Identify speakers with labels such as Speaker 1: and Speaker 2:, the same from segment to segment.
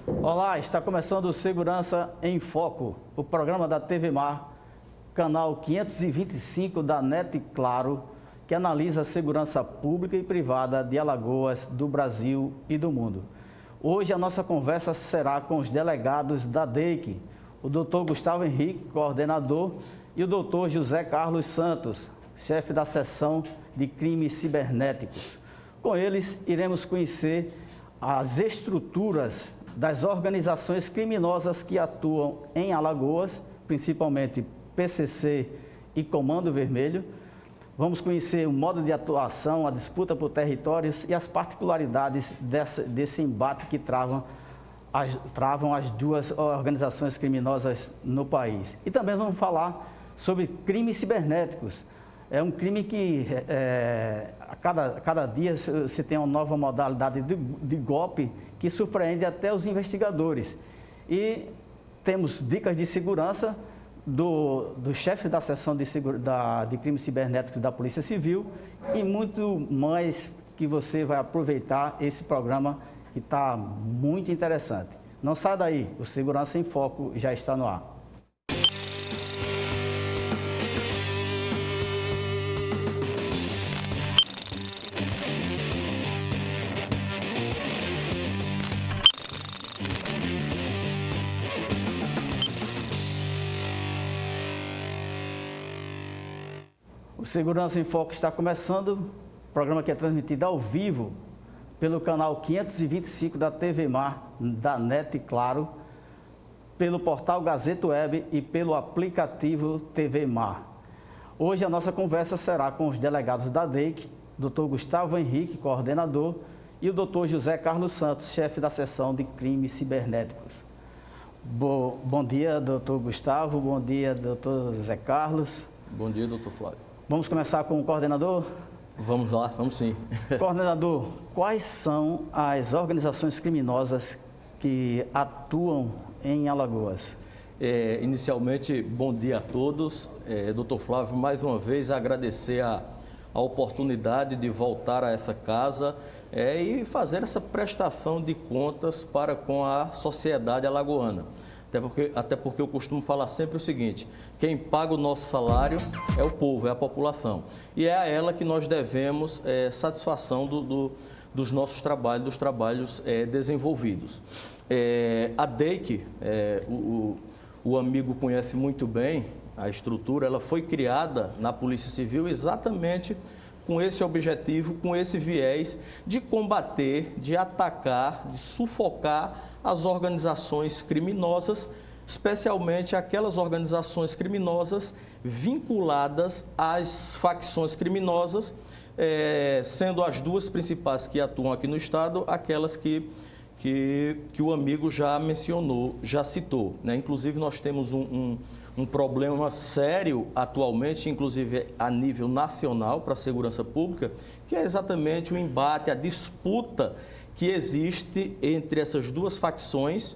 Speaker 1: Olá, está começando o Segurança em Foco, o programa da TV Mar, canal 525 da NET Claro, que analisa a segurança pública e privada de Alagoas, do Brasil e do mundo. Hoje a nossa conversa será com os delegados da DEIC, o Dr. Gustavo Henrique, coordenador, e o Dr. José Carlos Santos, chefe da seção de crimes cibernéticos. Com eles, iremos conhecer as estruturas das organizações criminosas que atuam em Alagoas, principalmente PCC e Comando Vermelho. Vamos conhecer o modo de atuação, a disputa por territórios e as particularidades desse embate que travam as duas organizações criminosas no país. E também vamos falar sobre crimes cibernéticos. É um crime que a cada dia você tem uma nova modalidade de golpe que surpreende até os investigadores. E temos dicas de segurança do chefe da seção de crimes cibernéticos da Polícia Civil e muito mais que você vai aproveitar esse programa que está muito interessante. Não saia daí, o Segurança em Foco já está no ar. O Segurança em Foco está começando, programa que é transmitido ao vivo pelo canal 525 da TV Mar, da NET Claro, pelo portal Gazeta Web e pelo aplicativo TV Mar. Hoje a nossa conversa será com os delegados da DEIC, Dr. Gustavo Henrique, coordenador, e o Dr. José Carlos Santos, chefe da seção de crimes cibernéticos. Bom dia, Dr. Gustavo, bom dia, Dr. José Carlos.
Speaker 2: Bom dia, Dr. Flávio.
Speaker 1: Vamos começar com o coordenador?
Speaker 2: Vamos lá, vamos sim.
Speaker 1: Coordenador, quais são as organizações criminosas que atuam em Alagoas?
Speaker 2: Inicialmente, bom dia a todos. Dr. Flávio, mais uma vez agradecer a oportunidade de voltar a essa casa e fazer essa prestação de contas para com a sociedade alagoana. Até porque eu costumo falar sempre o seguinte: quem paga o nosso salário é o povo, é a população. E é a ela que nós devemos satisfação dos nossos trabalhos, dos trabalhos desenvolvidos. A DEIC, o amigo conhece muito bem a estrutura, ela foi criada na Polícia Civil exatamente com esse objetivo, com esse viés de combater, de atacar, de sufocar as organizações criminosas, especialmente aquelas organizações criminosas vinculadas às facções criminosas, sendo as duas principais que atuam aqui no estado, aquelas que o amigo já mencionou, já citou, né? Inclusive nós temos um problema sério atualmente, inclusive a nível nacional para a segurança pública, que é exatamente o embate, a disputa que existe entre essas duas facções,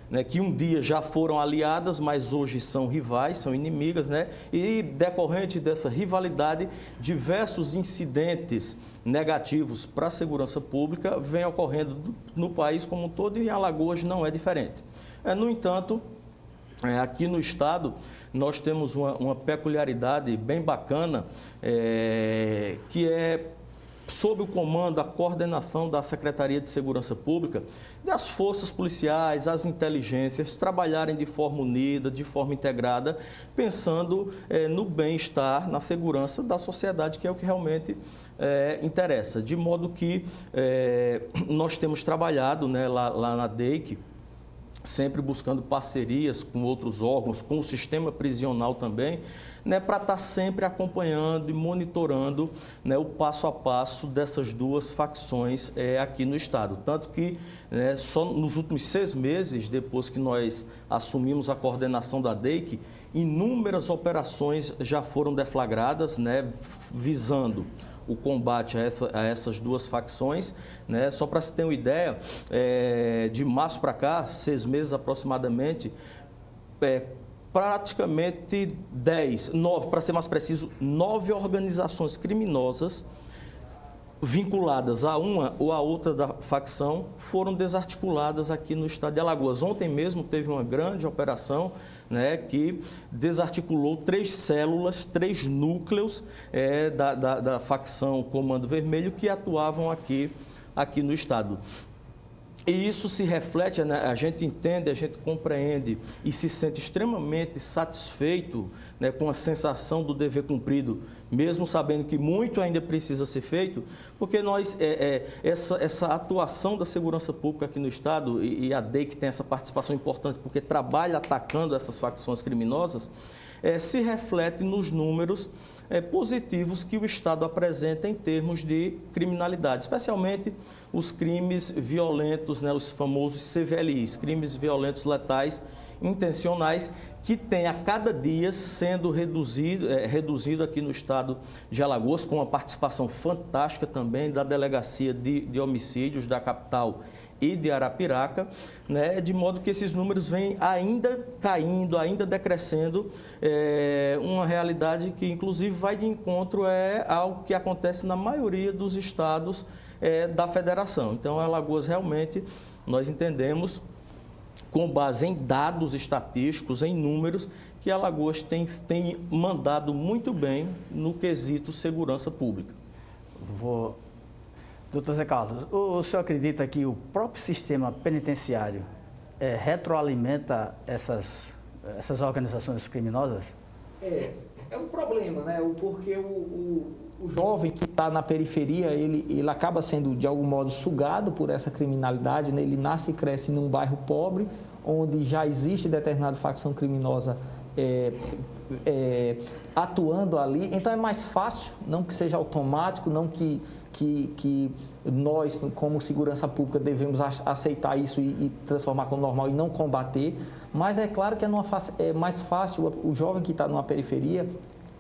Speaker 2: né, que um dia já foram aliadas, mas hoje são rivais, são inimigas, né? E decorrente dessa rivalidade, diversos incidentes negativos para a segurança pública vêm ocorrendo no país como um todo e em Alagoas não é diferente. No entanto, aqui no estado nós temos uma peculiaridade bem bacana, que é sob o comando, a coordenação da Secretaria de Segurança Pública, das forças policiais, as inteligências, trabalharem de forma unida, de forma integrada, pensando no bem-estar, na segurança da sociedade, que é o que realmente interessa. De modo que nós temos trabalhado, né, lá na DEIC, sempre buscando parcerias com outros órgãos, com o sistema prisional também, né, para estar sempre acompanhando e monitorando, né, o passo a passo dessas duas facções aqui no estado. Tanto que só nos últimos 6 meses, depois que nós assumimos a coordenação da DEIC, inúmeras operações já foram deflagradas, né, visando o combate a essas duas facções, né? Só para se ter uma ideia, de março para cá, 6 meses aproximadamente, praticamente 9, para ser mais preciso, 9 organizações criminosas vinculadas a uma ou a outra da facção foram desarticuladas aqui no estado de Alagoas. Ontem mesmo teve uma grande operação, né, que desarticulou 3 células, 3 núcleos da facção Comando Vermelho que atuavam aqui no estado. E isso se reflete, né, a gente entende, a gente compreende e se sente extremamente satisfeito, né, com a sensação do dever cumprido, mesmo sabendo que muito ainda precisa ser feito, porque essa atuação da segurança pública aqui no estado, e a DEIC tem essa participação importante porque trabalha atacando essas facções criminosas, se reflete nos números positivos que o Estado apresenta em termos de criminalidade, especialmente os crimes violentos, né, os famosos CVLIs, crimes violentos letais intencionais, que tem a cada dia sendo reduzido aqui no estado de Alagoas, com a participação fantástica também da Delegacia de Homicídios da capital e de Arapiraca, né, de modo que esses números vêm ainda caindo, ainda decrescendo, uma realidade que inclusive vai de encontro ao que acontece na maioria dos estados da federação. Então, Alagoas realmente, nós entendemos, com base em dados estatísticos, em números, que Alagoas tem mandado muito bem no quesito segurança pública.
Speaker 1: Doutor Zé Carlos, o senhor acredita que o próprio sistema penitenciário retroalimenta essas organizações criminosas?
Speaker 3: É um problema, né? Porque o jovem que está na periferia, ele acaba sendo, de algum modo, sugado por essa criminalidade, né? Ele nasce e cresce num bairro pobre, onde já existe determinada facção criminosa atuando ali. Então, é mais fácil, não que seja automático, não que nós, como segurança pública, devemos aceitar isso e transformar como normal e não combater, mas é claro que é mais fácil o jovem que está numa periferia,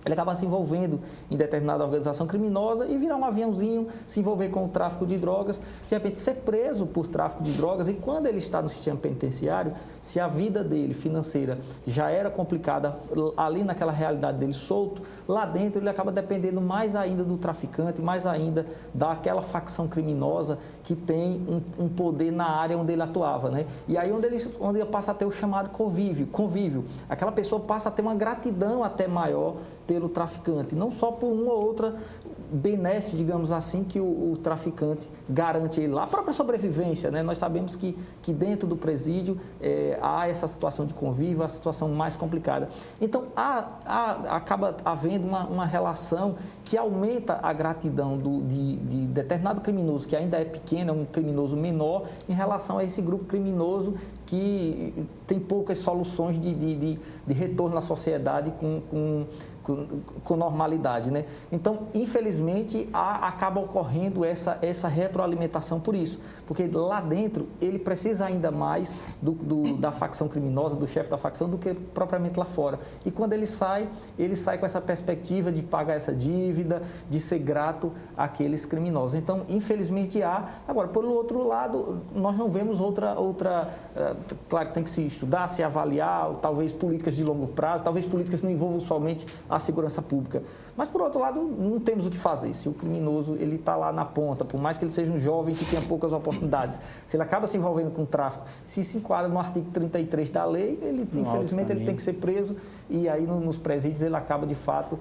Speaker 3: ele acaba se envolvendo em determinada organização criminosa e virar um aviãozinho, se envolver com o tráfico de drogas, de repente ser preso por tráfico de drogas, e quando ele está no sistema penitenciário, se a vida dele financeira já era complicada ali naquela realidade dele solto, lá dentro ele acaba dependendo mais ainda do traficante, mais ainda daquela facção criminosa que tem um poder na área onde ele atuava, né? E aí onde ele passa a ter o chamado convívio. Aquela pessoa passa a ter uma gratidão até maior pelo traficante, não só por uma ou outra benesse, digamos assim, que o traficante garante ele lá. A própria sobrevivência, né? Nós sabemos que dentro do presídio há essa situação de convívio, a situação mais complicada. Então, acaba havendo uma relação que aumenta a gratidão de determinado criminoso, que ainda é pequeno, é um criminoso menor, em relação a esse grupo criminoso que tem poucas soluções de retorno à sociedade com normalidade, né? Então, infelizmente, acaba ocorrendo essa retroalimentação por isso, porque lá dentro ele precisa ainda mais da facção criminosa, do chefe da facção, do que propriamente lá fora. E quando ele sai com essa perspectiva de pagar essa dívida, de ser grato àqueles criminosos. Então, infelizmente há. Agora, por outro lado, nós não vemos outra claro que tem que se estudar, se avaliar, talvez políticas de longo prazo, talvez políticas que não envolvam somente a segurança pública. Mas, por outro lado, não temos o que fazer. Se o criminoso ele está lá na ponta, por mais que ele seja um jovem que tenha poucas oportunidades, se ele acaba se envolvendo com tráfico, se enquadra no artigo 33 da lei, infelizmente ele tem que ser preso, e aí nos presídios ele acaba, de fato,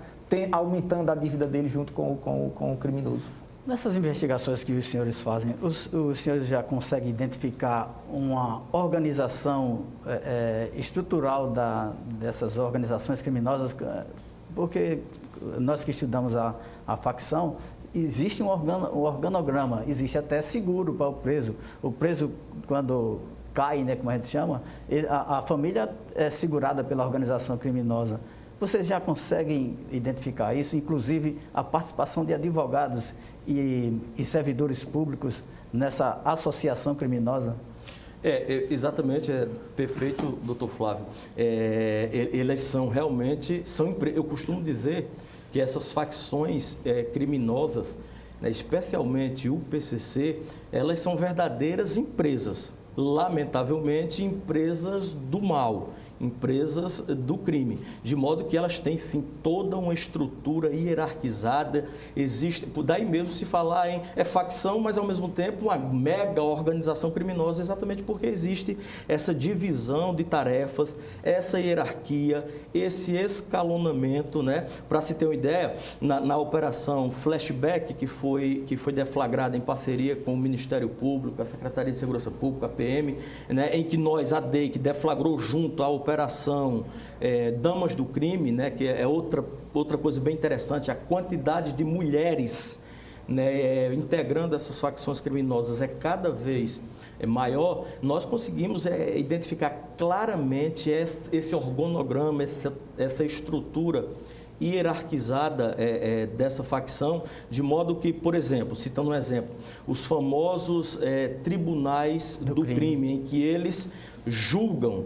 Speaker 3: aumentando a dívida dele junto com o criminoso.
Speaker 1: Nessas investigações que os senhores fazem, os senhores já conseguem identificar uma organização estrutural dessas organizações criminosas? Porque nós que estudamos a facção, existe um organograma, existe até seguro para o preso. O preso, quando cai, né, como a gente chama, a família é segurada pela organização criminosa. Vocês já conseguem identificar isso, inclusive a participação de advogados e servidores públicos nessa associação criminosa?
Speaker 2: Exatamente, perfeito, doutor Flávio. Elas são realmente, eu costumo dizer que essas facções criminosas, né, especialmente o PCC, elas são verdadeiras empresas, lamentavelmente empresas do mal, empresas do crime, de modo que elas têm sim toda uma estrutura hierarquizada, existe, daí mesmo se falar em facção, mas ao mesmo tempo uma mega organização criminosa, exatamente porque existe essa divisão de tarefas, essa hierarquia, esse escalonamento, né? Para se ter uma ideia, na operação Flashback, que foi deflagrada em parceria com o Ministério Público, a Secretaria de Segurança Pública, a PM, né? Em que nós, a DEIC, deflagrou junto à operação Damas do Crime, né? Que é outra coisa bem interessante, a quantidade de mulheres, né, integrando essas facções criminosas é cada vez maior. Nós conseguimos identificar claramente esse organograma, essa estrutura hierarquizada dessa facção, de modo que, por exemplo, citando um exemplo, os famosos tribunais do crime, em que eles julgam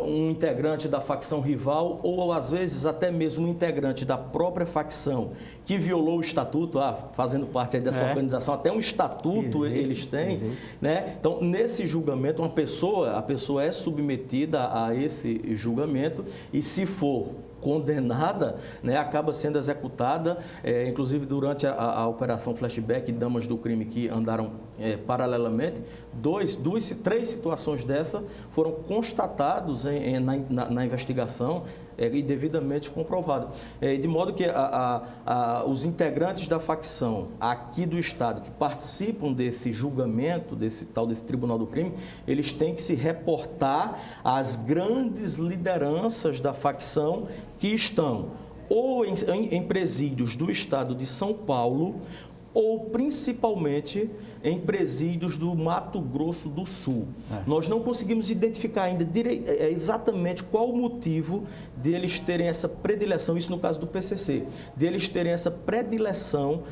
Speaker 2: um integrante da facção rival ou, às vezes, até mesmo um integrante da própria facção que violou o estatuto, fazendo parte aí dessa organização, até um estatuto eles têm, né? Então, nesse julgamento, a pessoa é submetida a esse julgamento e, se for condenada, né, acaba sendo executada, inclusive durante a operação Flashback e Damas do Crime, que andaram paralelamente, três situações dessa foram constatados na investigação e devidamente comprovado. De modo que os integrantes da facção aqui do Estado que participam desse julgamento, desse Tribunal do Crime, eles têm que se reportar às grandes lideranças da facção que estão ou em presídios do Estado de São Paulo ou principalmente em presídios do Mato Grosso do Sul. Nós não conseguimos identificar ainda exatamente qual o motivo deles terem essa predileção, isso no caso do PCC, deles terem essa predileção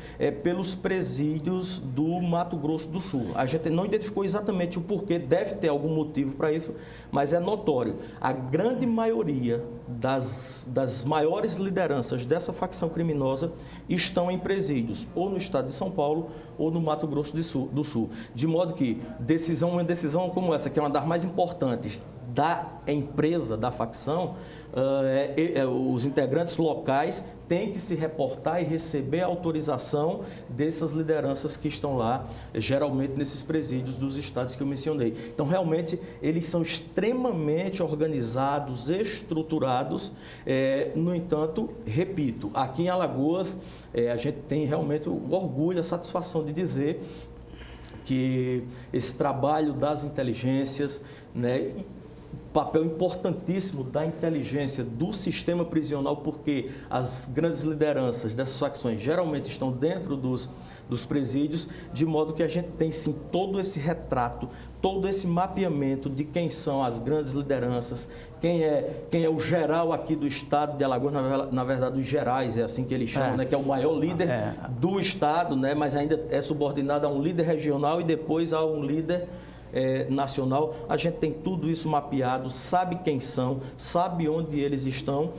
Speaker 2: pelos presídios do Mato Grosso do Sul. A gente não identificou exatamente o porquê, deve ter algum motivo para isso, mas é notório. A grande maioria das maiores lideranças dessa facção criminosa estão em presídios, ou no estado de São Paulo, ou no Mato Grosso do Sul. De modo que uma decisão como essa, que é uma das mais importantes da empresa, da facção, os integrantes locais têm que se reportar e receber a autorização dessas lideranças que estão lá, geralmente nesses presídios dos estados que eu mencionei. Então, realmente, eles são extremamente organizados, estruturados. No entanto, repito, aqui em Alagoas, a gente tem realmente o orgulho, a satisfação de dizer que esse trabalho das inteligências, né, papel importantíssimo da inteligência do sistema prisional, porque as grandes lideranças dessas facções geralmente estão dentro dos presídios, de modo que a gente tem sim todo esse retrato, todo esse mapeamento de quem são as grandes lideranças, quem é o geral aqui do estado de Alagoas, na verdade os gerais, é assim que eles chamam, né, que é o maior líder do estado, né, mas ainda é subordinado a um líder regional e depois a um líder nacional. A gente tem tudo isso mapeado, sabe quem são, sabe onde eles estão.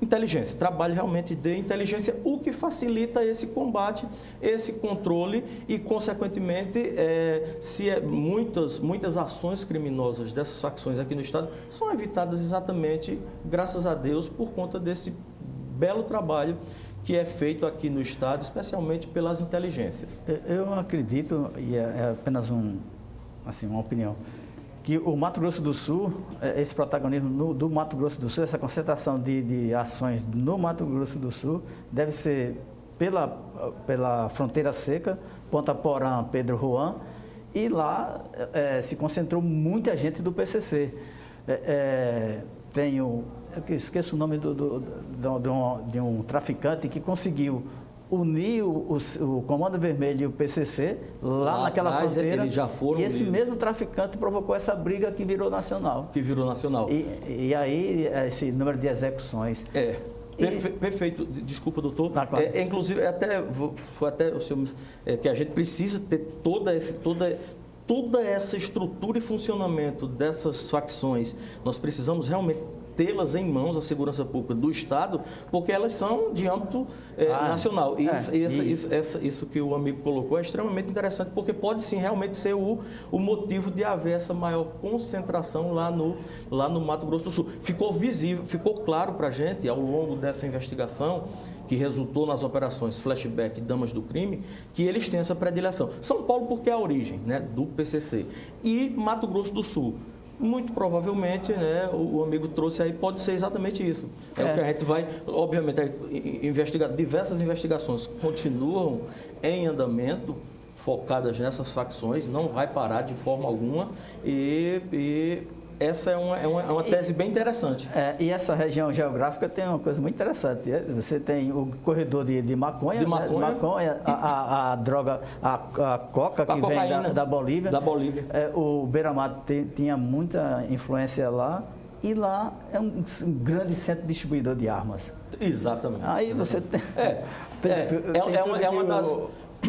Speaker 2: Inteligência, trabalho realmente de inteligência, o que facilita esse combate, esse controle e, consequentemente, muitas ações criminosas dessas facções aqui no estado são evitadas exatamente, graças a Deus, por conta desse belo trabalho que é feito aqui no estado, especialmente pelas inteligências.
Speaker 1: Eu acredito, e é apenas uma opinião, que o Mato Grosso do Sul, esse protagonismo do Mato Grosso do Sul, essa concentração de ações no Mato Grosso do Sul, deve ser pela fronteira seca, Ponta Porã, Pedro Juan, e lá se concentrou muita gente do PCC. Eu esqueço o nome de um traficante que conseguiu unir o Comando Vermelho e o PCC lá naquela fronteira,
Speaker 2: eles já foram,
Speaker 1: e esse mesmo traficante provocou essa briga que virou nacional. E aí, esse número de execuções.
Speaker 2: Perfeito. Desculpa, doutor.
Speaker 1: Claro.
Speaker 2: Inclusive, foi até o senhor, que a gente precisa ter toda essa estrutura e funcionamento dessas facções. Nós precisamos realmente tê-las em mãos, a segurança pública do Estado, porque elas são de âmbito nacional. Isso que o amigo colocou é extremamente interessante, porque pode sim realmente ser o motivo de haver essa maior concentração lá no Mato Grosso do Sul. Ficou visível, ficou claro para a gente ao longo dessa investigação, que resultou nas operações Flashback e Damas do Crime, que eles têm essa predileção. São Paulo porque é a origem, né, do PCC. E Mato Grosso do Sul. Muito provavelmente, né, o amigo trouxe aí, pode ser exatamente isso. É o que a gente vai, obviamente, investigar. Diversas investigações continuam em andamento, focadas nessas facções, não vai parar de forma alguma e essa é uma tese bem interessante.
Speaker 1: E essa região geográfica tem uma coisa muito interessante. Você tem o corredor de maconha, a droga, a coca que vem da Bolívia. O Beira-Mar tinha muita influência lá. E lá é um grande centro distribuidor de armas.
Speaker 2: Exatamente.
Speaker 1: Aí você tem...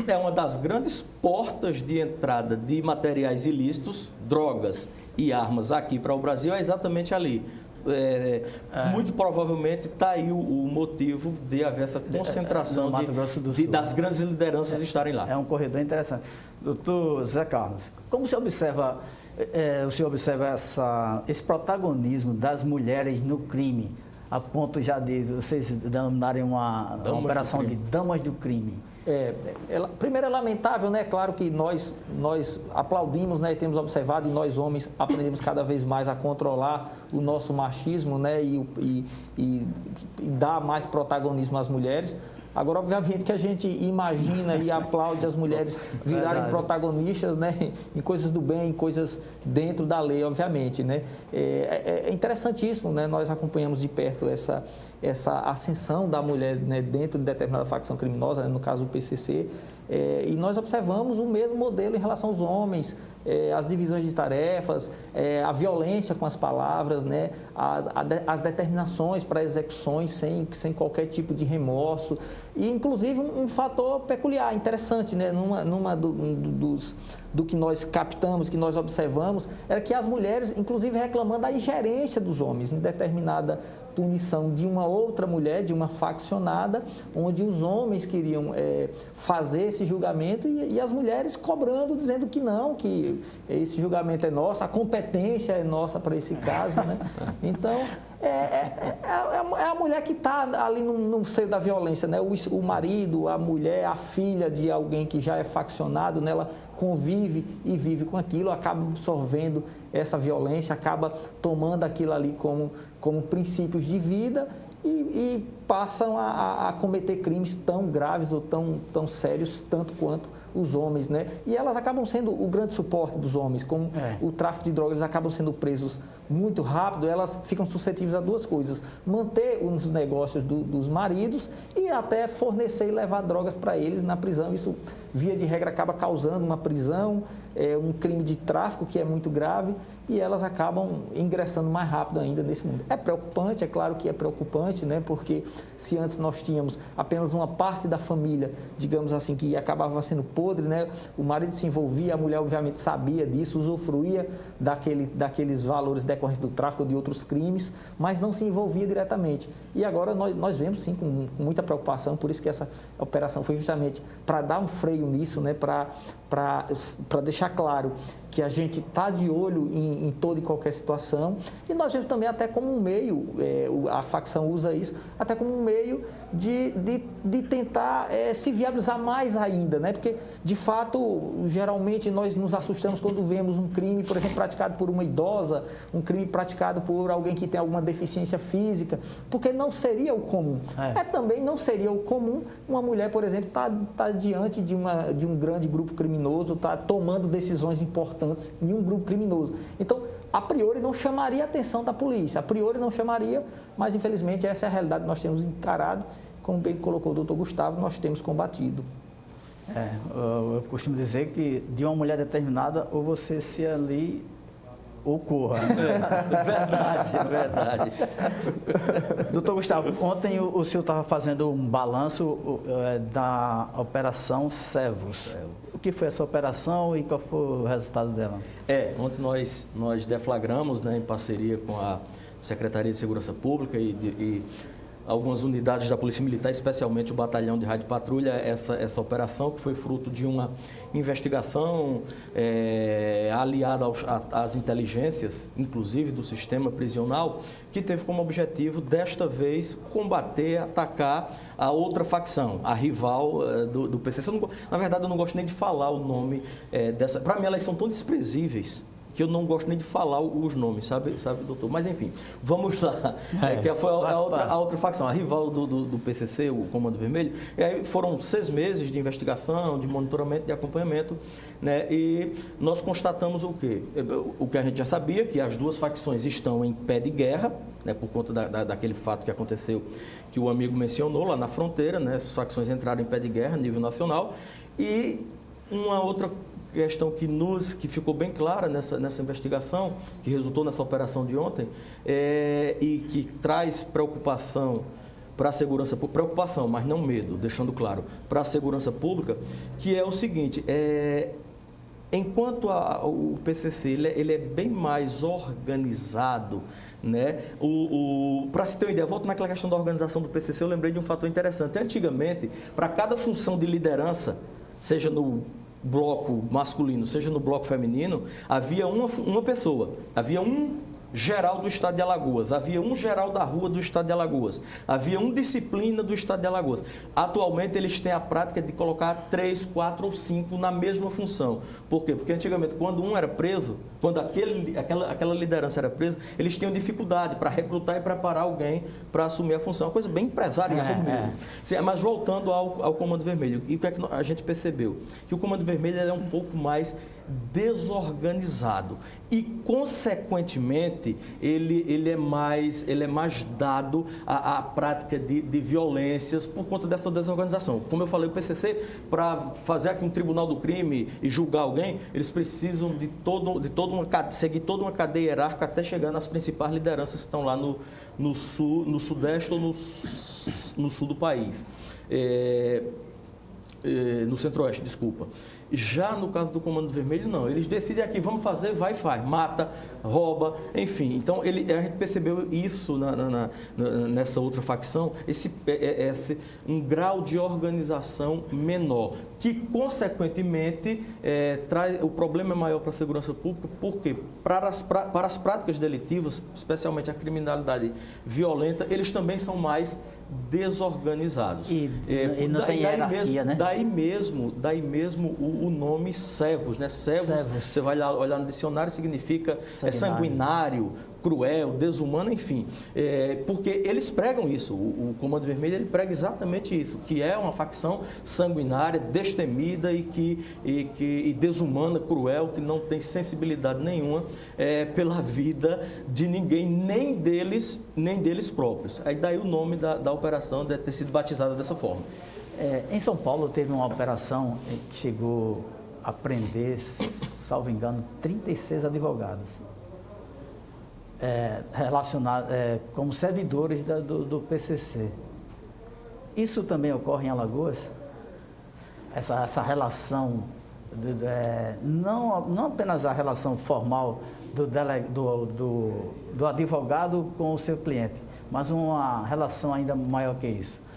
Speaker 2: É uma das grandes portas de entrada de materiais ilícitos, drogas e armas aqui para o Brasil, é exatamente ali. Muito provavelmente está aí o motivo de haver essa concentração das grandes lideranças estarem lá.
Speaker 1: É um corredor interessante. Doutor Zé Carlos, como o senhor observa esse protagonismo das mulheres no crime, a ponto já de vocês denominarem uma operação de damas do crime?
Speaker 3: Primeiro é lamentável, né? Claro que nós aplaudimos, né? E temos observado, e nós homens aprendemos cada vez mais a controlar o nosso machismo, né? E dar mais protagonismo às mulheres. Agora, obviamente, que a gente imagina e aplaude as mulheres virarem protagonistas, né, em coisas do bem, em coisas dentro da lei, obviamente, né. É interessantíssimo, né, nós acompanhamos de perto essa ascensão da mulher, né, dentro de determinada facção criminosa, né, no caso do PCC, e nós observamos o mesmo modelo em relação aos homens, as divisões de tarefas, a violência com as palavras, né, as determinações para execuções sem qualquer tipo de remorso. E, inclusive, um fator peculiar, interessante, né, do que nós captamos, que nós observamos, era que as mulheres, inclusive, reclamando da ingerência dos homens em determinada punição de uma outra mulher, de uma faccionada, onde os homens queriam fazer esse julgamento e as mulheres cobrando, dizendo que não, que esse julgamento é nosso, a competência é nossa para esse caso, né? Então, é a mulher que está ali no seio da violência, né? O marido, a mulher, a filha de alguém que já é faccionado, né? Ela convive e vive com aquilo, acaba absorvendo essa violência, acaba tomando aquilo ali como princípios de vida e passam a cometer crimes tão graves ou tão sérios, tanto quanto os homens, né? E elas acabam sendo o grande suporte dos homens, como o tráfico de drogas, eles acabam sendo presos muito rápido, elas ficam suscetíveis a duas coisas: manter os negócios dos maridos e até fornecer e levar drogas para eles na prisão. Isso, via de regra, acaba causando uma prisão, um crime de tráfico que é muito grave, e elas acabam ingressando mais rápido ainda nesse mundo. É preocupante, é claro que é preocupante, né? Porque se antes nós tínhamos apenas uma parte da família, digamos assim, que acabava sendo podre, né? O marido se envolvia, a mulher obviamente sabia disso, usufruía daqueles valores decorrentes do tráfico ou de outros crimes, mas não se envolvia diretamente. E agora nós vemos, sim, com muita preocupação, por isso que essa operação foi justamente para dar um freio nisso, né? Para deixar claro que a gente está de olho em toda e qualquer situação, e nós vemos também até como um meio, a facção usa isso, até como um meio de tentar se viabilizar mais ainda, né? Porque, de fato, geralmente nós nos assustamos quando vemos um crime, por exemplo, praticado por uma idosa, um crime praticado por alguém que tem alguma deficiência física, porque não seria o comum. Também não seria o comum uma mulher, por exemplo, tá diante de um grande grupo criminoso, está tomando decisões importantes em um grupo criminoso. Então, a priori não chamaria a atenção da polícia, a priori não chamaria, mas infelizmente essa é a realidade que nós temos encarado, como bem colocou o doutor Gustavo, nós temos combatido.
Speaker 1: Eu costumo dizer que de uma mulher determinada, ou você se ali ou corra.
Speaker 2: Verdade.
Speaker 1: Doutor Gustavo, ontem o senhor estava fazendo um balanço da Operação Servos. O que foi essa operação e qual foi o resultado dela?
Speaker 2: Ontem nós deflagramos, né, em parceria com a Secretaria de Segurança Pública e algumas unidades da Polícia Militar, especialmente o Batalhão de Rádio Patrulha, essa operação que foi fruto de uma investigação aliada às inteligências, inclusive do sistema prisional, que teve como objetivo, desta vez, combater, atacar a outra facção, a rival do PCC. Na verdade, eu não gosto nem de falar o nome dessa. Para mim, elas são tão desprezíveis que eu não gosto nem de falar os nomes, sabe, doutor? Mas, enfim, vamos lá. Que foi a outra facção, a rival do PCC, o Comando Vermelho. E aí foram 6 meses de investigação, de monitoramento, de acompanhamento, né? E nós constatamos o quê? O que a gente já sabia, que as duas facções estão em pé de guerra, né, por conta daquele fato que aconteceu, que o amigo mencionou lá na fronteira, né? As facções entraram em pé de guerra a nível nacional. E uma outra questão que ficou bem clara nessa investigação, que resultou nessa operação de ontem, e que traz preocupação para a segurança pública, preocupação, mas não medo, deixando claro, para a segurança pública, que é o seguinte, enquanto o PCC ele é bem mais organizado, né? Para se ter uma ideia, volto naquela questão da organização do PCC, eu lembrei de um fator interessante. Antigamente, para cada função de liderança, seja no bloco masculino, seja no bloco feminino, havia uma pessoa, havia um geral do estado de Alagoas, havia um geral da rua do estado de Alagoas, havia um disciplina do estado de Alagoas. Atualmente eles têm a prática de colocar 3, 4 ou 5 na mesma função. Por quê? Porque antigamente, quando um era preso, quando aquela liderança era presa, eles tinham dificuldade para recrutar e preparar alguém para assumir a função. Uma coisa bem empresarial mesmo. Sim, mas voltando ao Comando Vermelho, e o que é que a gente percebeu? Que o Comando Vermelho é um pouco mais desorganizado e, consequentemente, ele é mais dado à prática de violências por conta dessa desorganização. Como eu falei, o PCC, para fazer aqui um tribunal do crime e julgar alguém, eles precisam seguir toda uma cadeia hierárquica até chegar nas principais lideranças que estão lá no sudeste ou no sul do país. No centro-oeste, desculpa. Já no caso do Comando Vermelho, não. Eles decidem aqui, vamos fazer, vai e faz. Mata, rouba, enfim. Então, a gente percebeu isso nessa outra facção, um grau de organização menor, que, consequentemente, o problema é maior para a segurança pública, porque para as práticas delitivas, especialmente a criminalidade violenta, eles também são mais desorganizados.
Speaker 1: E não tem hierarquia, né?
Speaker 2: Daí mesmo o nome Cevos, né? Cevos, você vai olhar no dicionário, significa sanguinário, cruel, desumano, enfim. Porque eles pregam isso, o Comando Vermelho ele prega exatamente isso, que é uma facção sanguinária, destemida e desumana, cruel, que não tem sensibilidade nenhuma pela vida de ninguém, nem deles próprios. Aí daí o nome da operação deve ter sido batizada dessa forma.
Speaker 1: Em São Paulo teve uma operação que chegou a prender, salvo engano, 36 advogados. Relacionados como servidores do PCC. Isso também ocorre em Alagoas? Essa relação, não apenas a relação formal do advogado com o seu cliente, mas uma relação ainda maior que isso.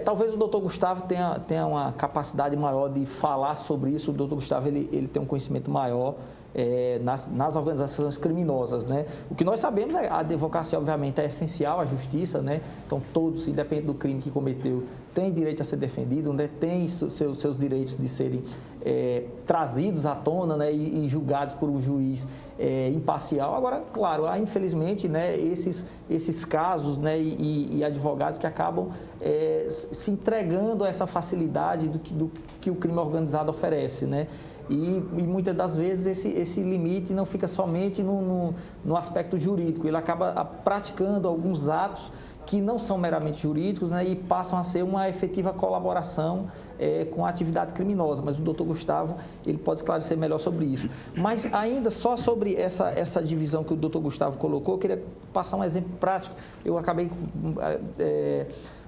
Speaker 3: Talvez o doutor Gustavo tenha uma capacidade maior de falar sobre isso. O doutor Gustavo ele tem um conhecimento maior nas organizações criminosas, né? O que nós sabemos é que a advocacia, obviamente, é essencial à justiça, né? Então, todos, independente do crime que cometeu, têm direito a ser defendido, né? Têm seus direitos de serem trazidos à tona, né? E julgados por um juiz imparcial. Agora, claro, há, infelizmente, né, esses casos, né, e advogados que acabam se entregando a essa facilidade do que o crime organizado oferece, né? E muitas das vezes esse limite não fica somente no aspecto jurídico, ele acaba praticando alguns atos que não são meramente jurídicos, né, e passam a ser uma efetiva colaboração com a atividade criminosa. Mas o doutor Gustavo ele pode esclarecer melhor sobre isso. Mas ainda só sobre essa divisão que o doutor Gustavo colocou, eu queria passar um exemplo prático. Eu acabei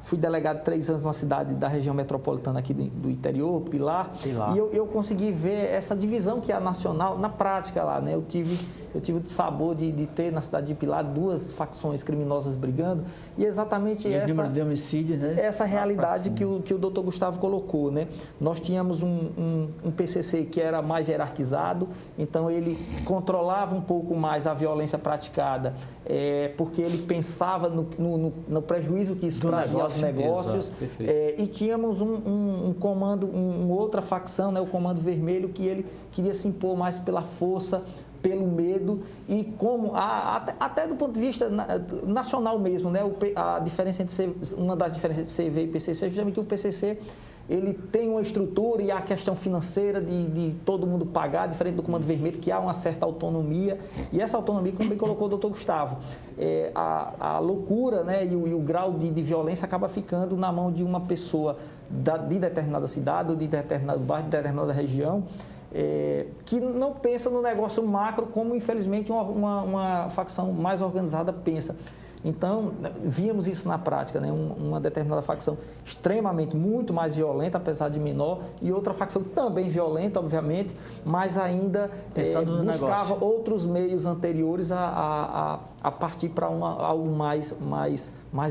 Speaker 3: fui delegado 3 anos numa cidade da região metropolitana aqui do interior, Pilar. E eu consegui ver essa divisão que é a nacional na prática lá, né? Eu tive o sabor de ter na cidade de Pilar 2 facções criminosas brigando e exatamente
Speaker 1: de homicídio, né?
Speaker 3: Essa realidade que o doutor Gustavo colocou, né? Nós tínhamos um PCC que era mais hierarquizado, então ele controlava um pouco mais a violência praticada, porque ele pensava no prejuízo que isso trazia aos negócios. E tínhamos um comando, uma outra facção, né? O Comando Vermelho, que ele queria se impor mais pela força, pelo medo e como até do ponto de vista nacional mesmo, né? Uma das diferenças de CV e PCC é justamente que o PCC ele tem uma estrutura e a questão financeira de todo mundo pagar, diferente do Comando Vermelho, que há uma certa autonomia. E essa autonomia, como bem colocou o doutor Gustavo, a loucura, né, e o grau de violência acaba ficando na mão de uma pessoa de determinada cidade, ou de determinado bairro, de determinada região, que não pensa no negócio macro como, infelizmente, uma facção mais organizada pensa. Então, víamos isso na prática, né? Uma determinada facção extremamente, muito mais violenta, apesar de menor, e outra facção também violenta, obviamente, mas ainda buscava outros meios anteriores a partir para algo mais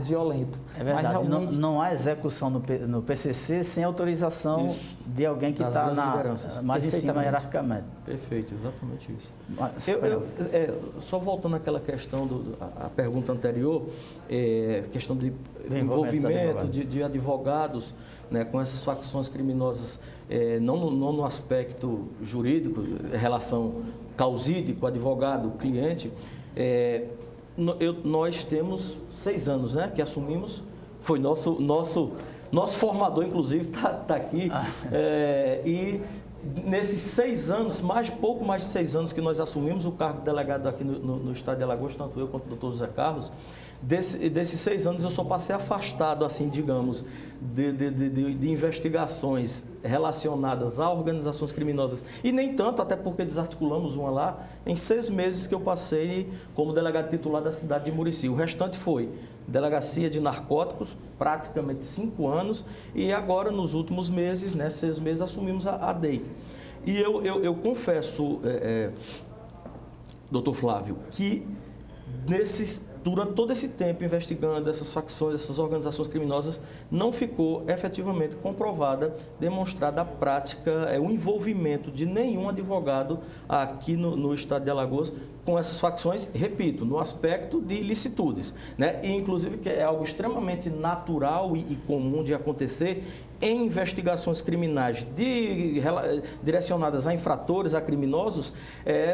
Speaker 3: violento.
Speaker 1: É verdade, mas realmente não há execução no PCC sem autorização de alguém que está mais em cima hierarquicamente.
Speaker 2: Perfeito, exatamente isso. Só voltando àquela questão, a pergunta anterior, questão de envolvimento de advogados, né, com essas facções criminosas, não no aspecto jurídico, relação causídico, advogado, cliente, nós temos 6 anos, né, que assumimos, foi nosso formador, inclusive, está aqui, e nesses 6 anos, pouco mais de 6 anos que nós assumimos o cargo de delegado aqui no estado de Alagoas, tanto eu quanto o doutor José Carlos, desses 6 anos eu só passei afastado, assim, digamos, de investigações relacionadas a organizações criminosas. E nem tanto, até porque desarticulamos uma lá, em 6 meses que eu passei como delegado titular da cidade de Murici. O restante foi delegacia de narcóticos, praticamente 5 anos, e agora, nos últimos meses, né, 6 meses, assumimos a DEIC. E eu confesso, doutor Flávio, que durante todo esse tempo investigando essas facções, essas organizações criminosas, não ficou efetivamente comprovada, demonstrada a prática, o envolvimento de nenhum advogado aqui no estado de Alagoas com essas facções, repito, no aspecto de ilicitudes, né? E, inclusive, que é algo extremamente natural e comum de acontecer em investigações criminais direcionadas a infratores, a criminosos,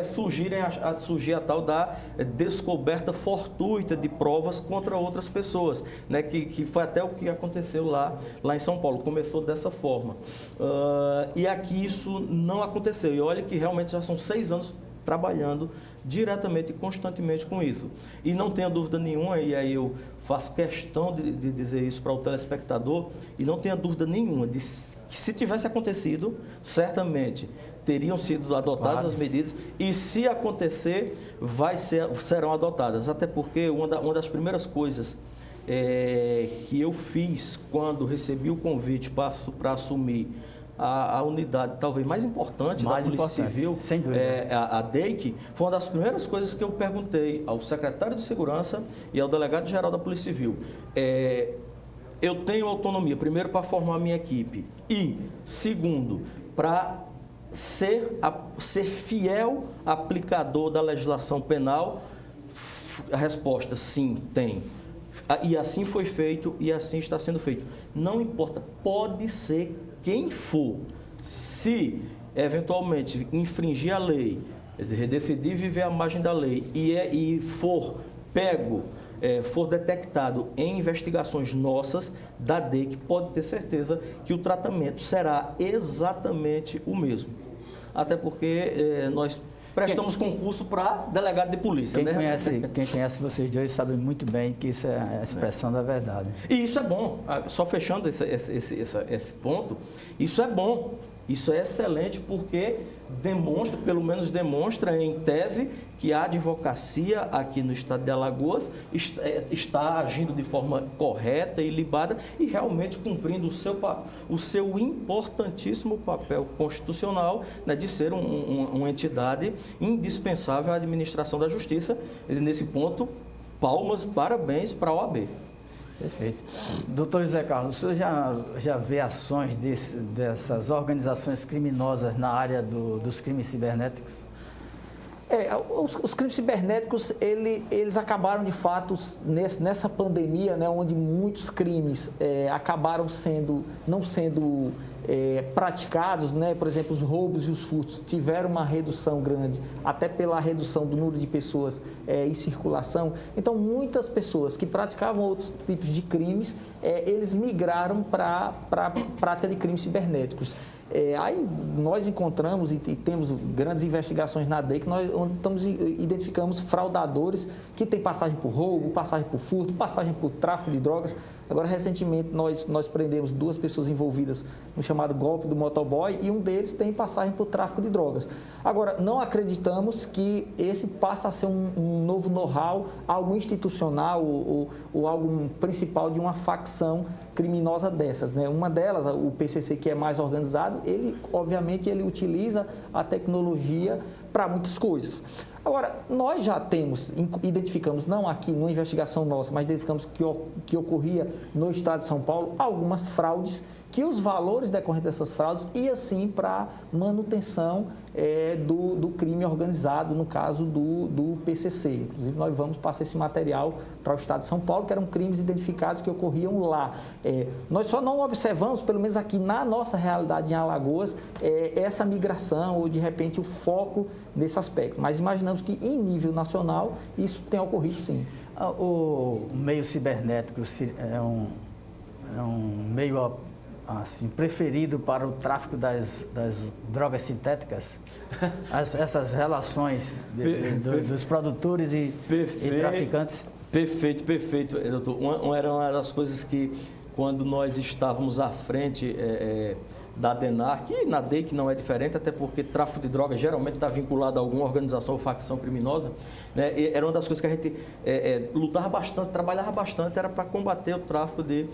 Speaker 2: surgir a tal da descoberta fortuita de provas contra outras pessoas, né? Que foi até o que aconteceu lá em São Paulo, começou dessa forma. E aqui isso não aconteceu, e olha que realmente já são 6 anos trabalhando diretamente e constantemente com isso. E não tenha dúvida nenhuma, e aí eu faço questão de dizer isso para o telespectador, e não tenha dúvida nenhuma de que se tivesse acontecido, certamente teriam sido adotadas as medidas, e se acontecer, serão adotadas. Até porque uma das primeiras coisas que eu fiz quando recebi o convite para assumir a unidade talvez mais importante da Polícia Civil, a DEIC, foi uma das primeiras coisas que eu perguntei ao secretário de Segurança e ao delegado-geral da Polícia Civil. Eu tenho autonomia, primeiro, para formar a minha equipe e, segundo, para ser fiel aplicador da legislação penal. A resposta, sim, tem. E assim foi feito e assim está sendo feito. Não importa, pode ser quem for, se eventualmente infringir a lei, decidir viver à margem da lei e for pego, for detectado em investigações nossas da DEIC, pode ter certeza que o tratamento será exatamente o mesmo. Até porque nós prestamos concurso para delegado de polícia.
Speaker 1: Quem conhece vocês dois sabe muito bem que isso é a expressão da verdade.
Speaker 2: E isso é bom. Só fechando esse ponto, isso é bom. Isso é excelente porque demonstra, pelo menos demonstra em tese, que a advocacia aqui no estado de Alagoas está agindo de forma correta e ilibada e realmente cumprindo o seu importantíssimo papel constitucional, né, de ser uma entidade indispensável à administração da justiça. E nesse ponto, palmas, parabéns para a OAB.
Speaker 1: Perfeito. Doutor José Carlos, o senhor já vê ações dessas organizações criminosas na área dos crimes cibernéticos?
Speaker 3: Os crimes cibernéticos, eles acabaram de fato nessa pandemia, né, onde muitos crimes acabaram não sendo praticados, né? Por exemplo, os roubos e os furtos tiveram uma redução grande, até pela redução do número de pessoas em circulação. Então, muitas pessoas que praticavam outros tipos de crimes, eles migraram para a prática de crimes cibernéticos. Aí nós encontramos e temos grandes investigações na DEIC, onde identificamos fraudadores que têm passagem por roubo, passagem por furto, passagem por tráfico de drogas. Agora, recentemente, nós prendemos 2 pessoas envolvidas no chamado golpe do motoboy e um deles tem passagem por tráfico de drogas. Agora, não acreditamos que esse passa a ser um novo know-how, algo institucional ou algo principal de uma facção criminosa dessas, né? Uma delas, o PCC, que é mais organizado, obviamente, ele utiliza a tecnologia para muitas coisas. Agora, nós já identificamos, não aqui numa investigação nossa, mas identificamos que ocorria no estado de São Paulo algumas fraudes, que os valores decorrentes dessas fraudes iam sim para manutenção do crime organizado, no caso do PCC. Inclusive, nós vamos passar esse material para o estado de São Paulo, que eram crimes identificados que ocorriam lá. Nós só não observamos, pelo menos aqui na nossa realidade em Alagoas, essa migração ou, de repente, o foco desse aspecto. Mas imaginamos que, em nível nacional, isso tem ocorrido sim.
Speaker 1: O meio cibernético é um meio assim, preferido para o tráfico das drogas sintéticas? Essas relações dos produtores e traficantes?
Speaker 2: Perfeito, doutor. Era uma das coisas que, quando nós estávamos à frente da ADENARC, e na DEIC não é diferente, até porque tráfico de drogas geralmente está vinculado a alguma organização ou facção criminosa, né? E era uma das coisas que a gente lutava bastante, trabalhava bastante, era para combater o tráfico de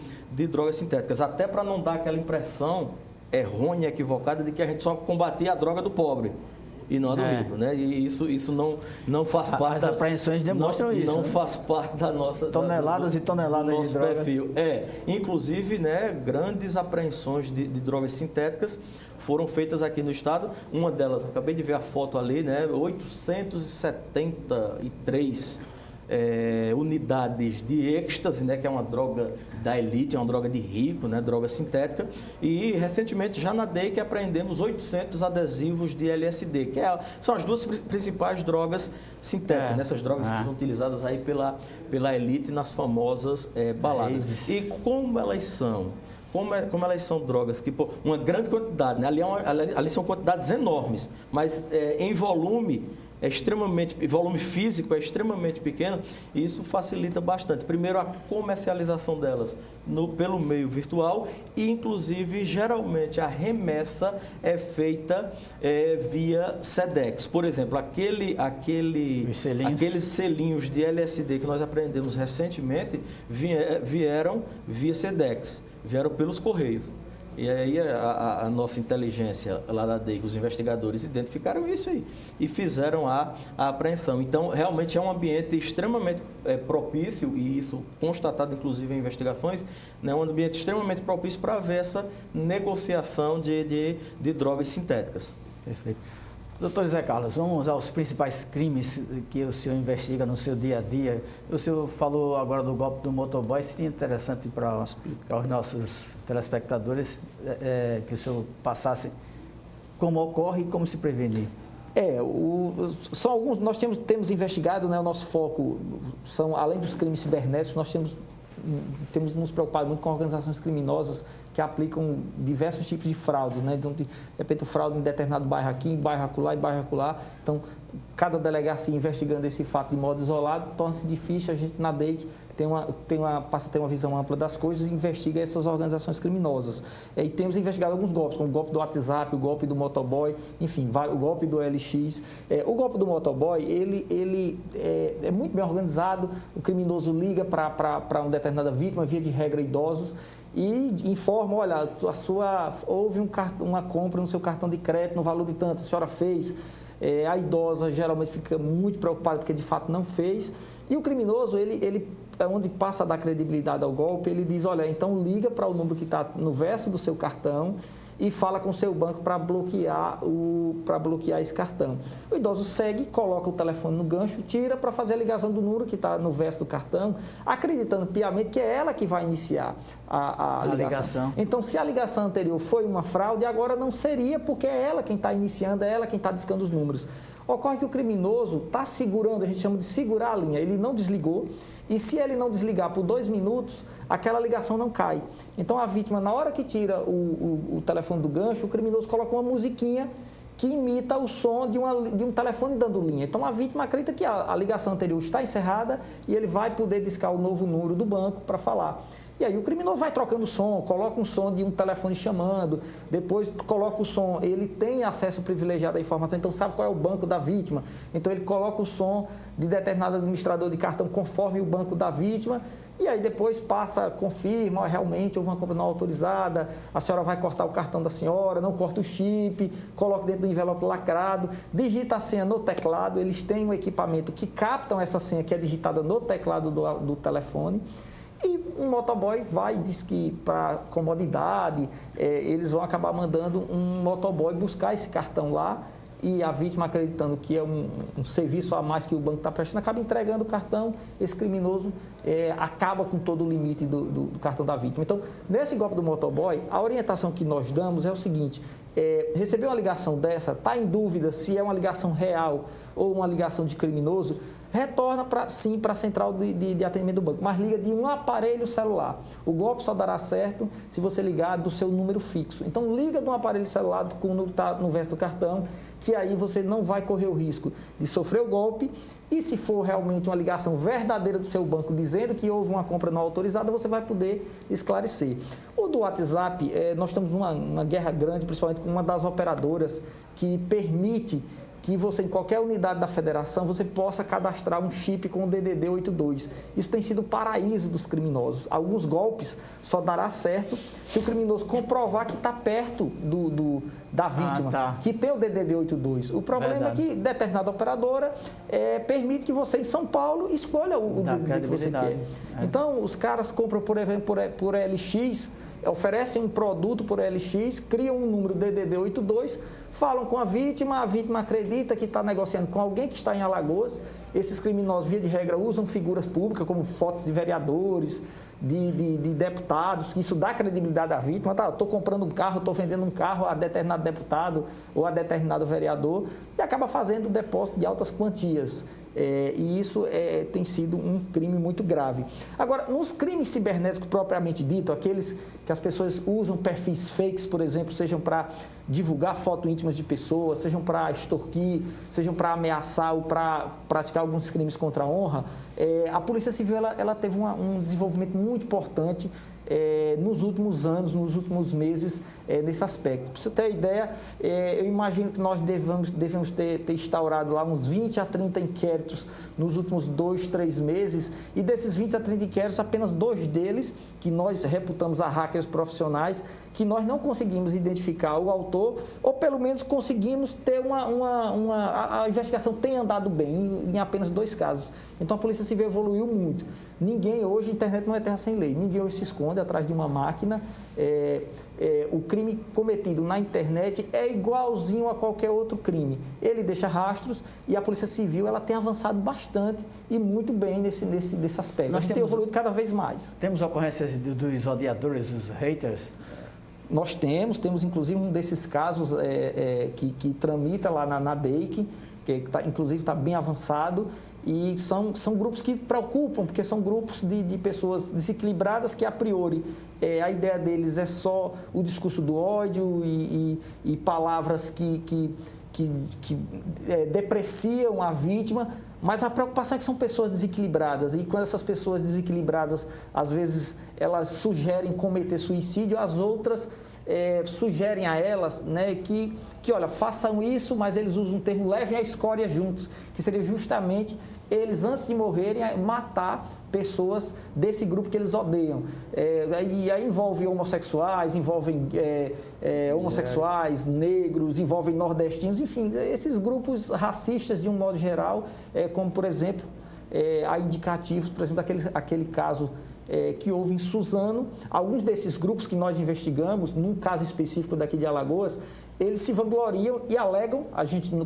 Speaker 2: drogas sintéticas, até para não dar aquela impressão errônea, equivocada, de que a gente só combatia a droga do pobre e não a do rico, né? E isso não faz parte...
Speaker 1: As apreensões demonstram isso.
Speaker 2: Não, né? Faz parte da nossa...
Speaker 1: Toneladas e toneladas de droga.
Speaker 2: Perfil. Inclusive, né, grandes apreensões de drogas sintéticas foram feitas aqui no estado. Uma delas, acabei de ver a foto ali, né, 873 unidades de êxtase, né, que é uma droga da elite, é uma droga de rico, né, droga sintética. E recentemente, já na DEIC, apreendemos 800 adesivos de LSD, que são as 2 principais drogas sintéticas, essas drogas que são utilizadas aí pela elite nas famosas baladas. E como elas são? Como elas são drogas que, uma grande quantidade, né? Ali são quantidades enormes, mas em volume volume físico é extremamente pequeno, e isso facilita bastante. Primeiro, a comercialização delas pelo meio virtual e, inclusive, geralmente a remessa é feita via SEDEX. Por exemplo, aqueles selinhos de LSD que nós apreendemos recentemente vieram via SEDEX, vieram pelos Correios. E aí a nossa inteligência lá da DEIC, os investigadores identificaram isso aí e fizeram a apreensão. Então, realmente é um ambiente extremamente propício, e isso constatado inclusive em investigações, né, um ambiente extremamente propício para ver essa negociação de drogas sintéticas.
Speaker 1: Perfeito. Doutor José Carlos, vamos aos principais crimes que o senhor investiga no seu dia a dia. O senhor falou agora do golpe do motoboy, seria interessante para os nossos telespectadores que o senhor passasse como ocorre e como se prevenir.
Speaker 3: São alguns, nós temos investigado, né, o nosso foco, além dos crimes cibernéticos, nós temos nos preocupado muito com organizações criminosas que aplicam diversos tipos de fraudes, né? Então, de repente, fraude em determinado bairro aqui, em bairro acolá, em bairro acolá. Então, cada delegacia investigando esse fato de modo isolado, torna-se difícil. A gente, na DEIC, passa a ter uma visão ampla das coisas e investiga essas organizações criminosas. E temos investigado alguns golpes, como o golpe do WhatsApp, o golpe do motoboy, enfim, o golpe do LX. O golpe do motoboy, ele é muito bem organizado, o criminoso liga para uma determinada vítima, via de regra idosos, e informa, olha, houve uma compra no seu cartão de crédito no valor de tanto, a senhora fez. A idosa geralmente fica muito preocupada porque de fato não fez. E o criminoso, ele onde passa a dar credibilidade ao golpe, ele diz, olha, então liga para o número que está no verso do seu cartão e fala com o seu banco para bloquear esse cartão. O idoso segue, coloca o telefone no gancho, tira para fazer a ligação do número que está no verso do cartão, acreditando piamente que é ela que vai iniciar a ligação. Então, se a ligação anterior foi uma fraude, agora não seria, porque é ela quem está iniciando, é ela quem está discando os números. Ocorre que o criminoso está segurando, a gente chama de segurar a linha, ele não desligou, e se ele não desligar por 2 minutos, aquela ligação não cai. Então, a vítima, na hora que tira o telefone do gancho, o criminoso coloca uma musiquinha que imita o som de um telefone dando linha. Então, a vítima acredita que a ligação anterior está encerrada e ele vai poder discar o novo número do banco para falar. E aí o criminoso vai trocando o som, coloca um som de um telefone chamando, depois coloca o som, ele tem acesso privilegiado à informação, então sabe qual é o banco da vítima. Então ele coloca o som de determinado administrador de cartão conforme o banco da vítima, e aí depois confirma, realmente houve uma compra não autorizada, a senhora vai cortar o cartão da senhora, não corta o chip, coloca dentro do envelope lacrado, digita a senha no teclado, eles têm um equipamento que captam essa senha que é digitada no teclado do telefone. E um motoboy diz que para comodidade, eles vão acabar mandando um motoboy buscar esse cartão lá e a vítima, acreditando que é um serviço a mais que o banco está prestando, acaba entregando o cartão, esse criminoso acaba com todo o limite do cartão da vítima. Então, nesse golpe do motoboy, a orientação que nós damos é o seguinte, recebeu uma ligação dessa, está em dúvida se é uma ligação real ou uma ligação de criminoso, retorna para a central de atendimento do banco, mas liga de um aparelho celular. O golpe só dará certo se você ligar do seu número fixo. Então, liga de um aparelho celular com o número que está no verso do cartão, que aí você não vai correr o risco de sofrer o golpe. E se for realmente uma ligação verdadeira do seu banco dizendo que houve uma compra não autorizada, você vai poder esclarecer. O do WhatsApp, nós estamos numa guerra grande, principalmente com uma das operadoras que permite que você, em qualquer unidade da federação, você possa cadastrar um chip com o DDD 82. Isso tem sido o paraíso dos criminosos. Alguns golpes só dará certo se o criminoso comprovar que está perto da vítima, que tem o DDD 82. O problema é que determinada operadora permite que você, em São Paulo, escolha o DDD que você quer. Então, os caras compram, por exemplo, por LX, oferecem um produto por LX, criam um número DDD 82, falam com a vítima acredita que está negociando com alguém que está em Alagoas. Esses criminosos, via de regra, usam figuras públicas, como fotos de vereadores, de deputados, que isso dá credibilidade à vítima. Estou comprando um carro, estou vendendo um carro a determinado deputado ou a determinado vereador, e acaba fazendo depósito de altas quantias. E isso tem sido um crime muito grave. Agora, nos crimes cibernéticos propriamente dito, aqueles que as pessoas usam perfis fakes, por exemplo, sejam para divulgar fotos íntimas de pessoas, sejam para extorquir, sejam para ameaçar ou para praticar alguns crimes contra a honra, a Polícia Civil ela teve um desenvolvimento muito importante nos últimos anos, nos últimos meses, nesse aspecto. Para você ter ideia, eu imagino que nós devemos ter instaurado lá uns 20 a 30 inquéritos nos últimos 2, 3 meses, e desses 20 a 30 inquéritos, apenas 2 deles, que nós reputamos a hackers profissionais, que nós não conseguimos identificar o autor, ou pelo menos conseguimos ter a investigação tem andado bem em apenas 2 casos. Então, a Polícia Civil evoluiu muito. Ninguém hoje, a internet não é terra sem lei, ninguém hoje se esconde atrás de uma máquina. O crime cometido na internet é igualzinho a qualquer outro crime. Ele deixa rastros e a Polícia Civil ela tem avançado bastante e muito bem nesse aspecto. A gente tem evoluído cada vez mais.
Speaker 1: Temos ocorrências dos odiadores, dos haters?
Speaker 3: Nós temos inclusive um desses casos que tramita lá na DEIC, que inclusive está bem avançado, E são grupos que preocupam, porque são grupos de pessoas desequilibradas que, a priori, a ideia deles é só o discurso do ódio e palavras que depreciam a vítima, mas a preocupação é que são pessoas desequilibradas. E quando essas pessoas desequilibradas, às vezes, elas sugerem cometer suicídio, as outras sugerem a elas, né, que, olha, façam isso, mas eles usam o termo levem a escória juntos, que seria justamente eles, antes de morrerem, matar pessoas desse grupo que eles odeiam. E aí envolve homossexuais, negros, envolvem nordestinos, enfim, esses grupos racistas de um modo geral, como, por exemplo, há indicativos, por exemplo, aquele caso que houve em Suzano. Alguns desses grupos que nós investigamos, num caso específico daqui de Alagoas, eles se vangloriam e alegam,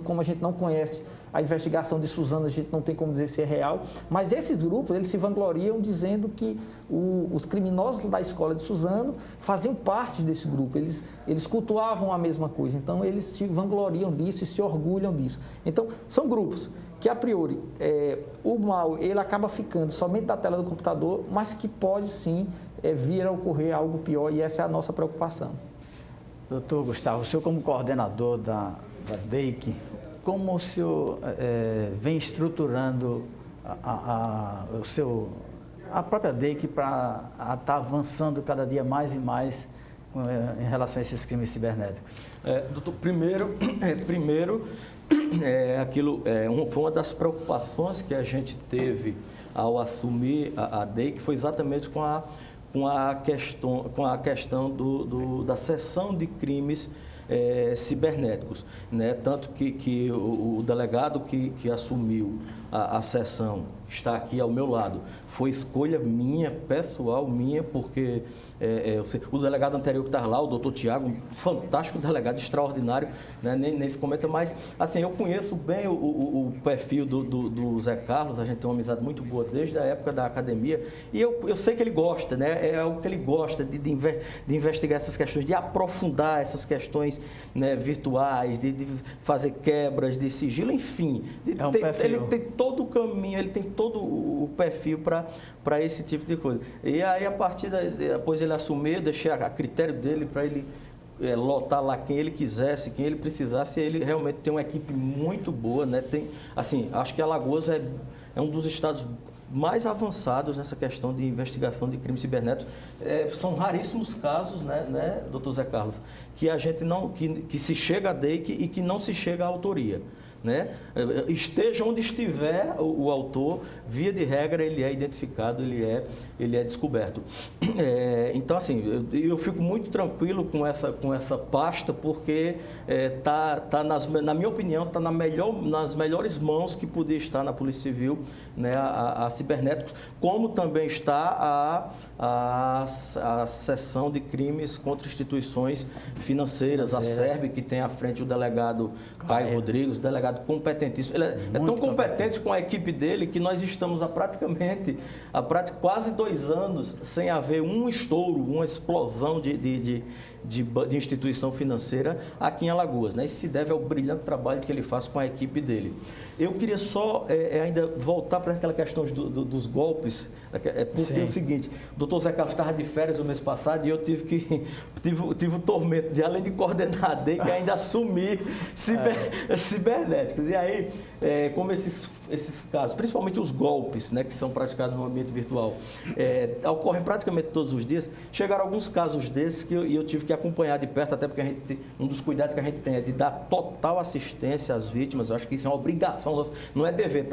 Speaker 3: como a gente não conhece a investigação de Suzano, a gente não tem como dizer se é real, mas esses grupos, eles se vangloriam dizendo que os criminosos da escola de Suzano faziam parte desse grupo, eles cultuavam a mesma coisa, então eles se vangloriam disso e se orgulham disso. Então, são grupos que, a priori, o mal, ele acaba ficando somente da tela do computador, mas que pode, sim, vir a ocorrer algo pior, e essa é a nossa preocupação.
Speaker 1: Doutor Gustavo, o senhor como coordenador da DEIC, como o senhor vem estruturando a própria DEIC para estar avançando cada dia mais e mais em relação a esses crimes cibernéticos?
Speaker 2: Doutor, primeiro foi uma das preocupações que a gente teve ao assumir a DEIC, foi exatamente com a questão da seção de crimes cibernéticos, né? Tanto que o delegado que assumiu a seção, está aqui ao meu lado, foi escolha minha, pessoal minha, porque o delegado anterior que estava lá, o doutor Tiago, fantástico delegado, extraordinário, né? nem se comenta, mas assim, eu conheço bem o perfil do Zé Carlos, a gente tem uma amizade muito boa desde a época da academia, e eu sei que ele gosta, né? É algo que ele gosta de investigar essas questões, de aprofundar essas questões, né, virtuais, de fazer quebras de sigilo, enfim. Ele tem todo o caminho, ele tem todo o perfil para esse tipo de coisa. E aí, depois ele assumir, eu deixei a critério dele para ele lotar lá quem ele quisesse, quem ele precisasse. Ele realmente tem uma equipe muito boa, né? Acho que Alagoas é um dos estados mais avançados nessa questão de investigação de crimes cibernéticos. São raríssimos casos, né, doutor Zé Carlos, que a gente que se chega a DEIC e que não se chega à autoria, né? Esteja onde estiver o autor, via de regra ele é identificado, ele é descoberto. Então, assim, eu fico muito tranquilo com essa pasta, porque na minha opinião, está nas melhores mãos que podia estar na Polícia Civil, né, a cibernéticos, como também está a seção de crimes contra instituições financeiras, a SERB, que tem à frente o delegado Caio Rodrigues, o delegado competentíssimo. Ele é tão competente com a equipe dele que nós estamos há quase 2 anos sem haver um estouro, uma explosão de instituição financeira aqui em Alagoas, né? Isso se deve ao brilhante trabalho que ele faz com a equipe dele. Eu queria só ainda voltar para aquela questão dos golpes, porque é o seguinte, o doutor Zé Carlos estava de férias o mês passado e eu tive o tormento de, além de coordenar a DEIC, ainda assumir cibernéticos. E aí, como esses casos, principalmente os golpes, né, que são praticados no ambiente virtual, ocorrem praticamente todos os dias, chegaram alguns casos desses que eu tive que acompanhar de perto, até porque um dos cuidados que a gente tem é de dar total assistência às vítimas. Eu acho que isso é uma obrigação nossa, não é dever,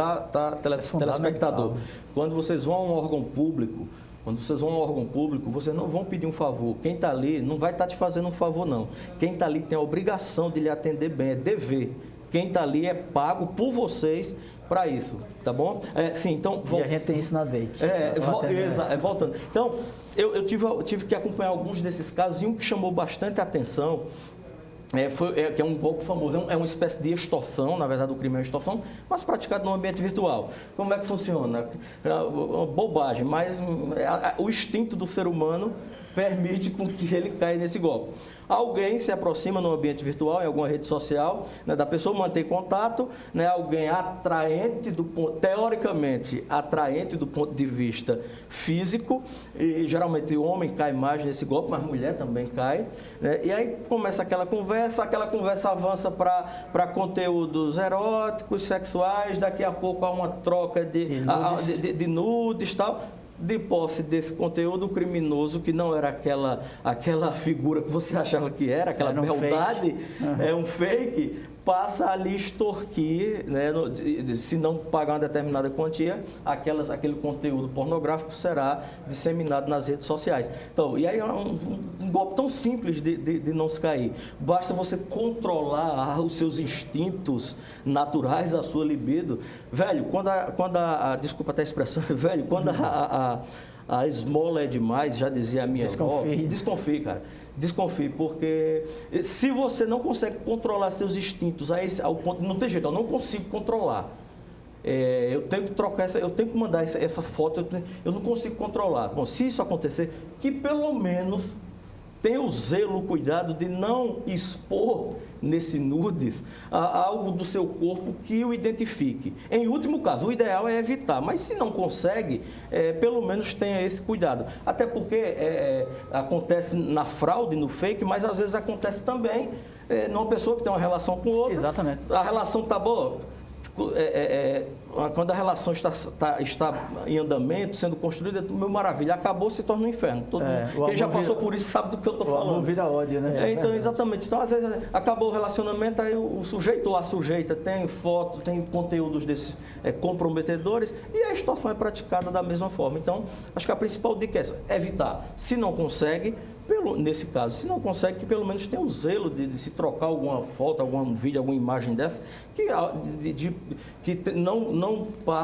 Speaker 2: telespectador. Quando vocês vão a um órgão público, vocês não vão pedir um favor. Quem está ali não vai estar te fazendo um favor, não. Quem está ali tem a obrigação de lhe atender bem, é dever. Quem está ali é pago por vocês para isso, tá bom? Então,
Speaker 1: e a gente tem isso na DEIC.
Speaker 2: Voltando. Então, eu tive que acompanhar alguns desses casos, e um que chamou bastante atenção, que é um golpe famoso, é uma espécie de extorsão, na verdade o crime é uma extorsão, mas praticado no ambiente virtual. Como é que funciona? Uma bobagem, mas o instinto do ser humano permite com que ele caia nesse golpe. Alguém se aproxima no ambiente virtual, em alguma rede social, né, da pessoa manter contato, né, alguém atraente, teoricamente atraente do ponto de vista físico, e geralmente o homem cai mais nesse golpe, mas a mulher também cai, né, e aí começa aquela conversa avança para conteúdos eróticos, sexuais, daqui a pouco há uma troca de nudes e tal. De posse desse conteúdo, o criminoso, que não era aquela figura que você achava que era, aquela beldade, é um fake, passa a lhe extorquir, né, se não pagar uma determinada quantia, aquele conteúdo pornográfico será disseminado nas redes sociais. Então, e aí é um golpe tão simples de não se cair. Basta você controlar os seus instintos naturais, a sua libido. Velho, desculpa até a expressão, velho, quando a esmola é demais, já dizia a minha avó, desconfie, cara. Desconfie, porque se você não consegue controlar seus instintos ao ponto, não tem jeito, eu não consigo controlar. Eu tenho que trocar eu tenho que mandar essa foto, eu não consigo controlar. Bom, se isso acontecer, que pelo menos tenha o zelo, o cuidado de não expor nesse nudes algo do seu corpo que o identifique. Em último caso, o ideal é evitar, mas se não consegue, pelo menos tenha esse cuidado. Até porque acontece na fraude, no fake, mas às vezes acontece também numa pessoa que tem uma relação com outra.
Speaker 1: Exatamente.
Speaker 2: A relação está boa. Quando a relação está em andamento, sendo construída, meu maravilha, acabou, se torna um inferno. Quem já passou por isso sabe do que eu estou falando.
Speaker 1: O amor vira ódio, né?
Speaker 2: Então, exatamente. Então, às vezes, acabou o relacionamento, aí o sujeito ou a sujeita tem fotos, tem conteúdos desses comprometedores e a extorsão é praticada da mesma forma. Então, acho que a principal dica é essa, evitar. Se não consegue, nesse caso, se não consegue, que pelo menos tenha o zelo de se trocar alguma foto, algum vídeo, alguma imagem dessa, que não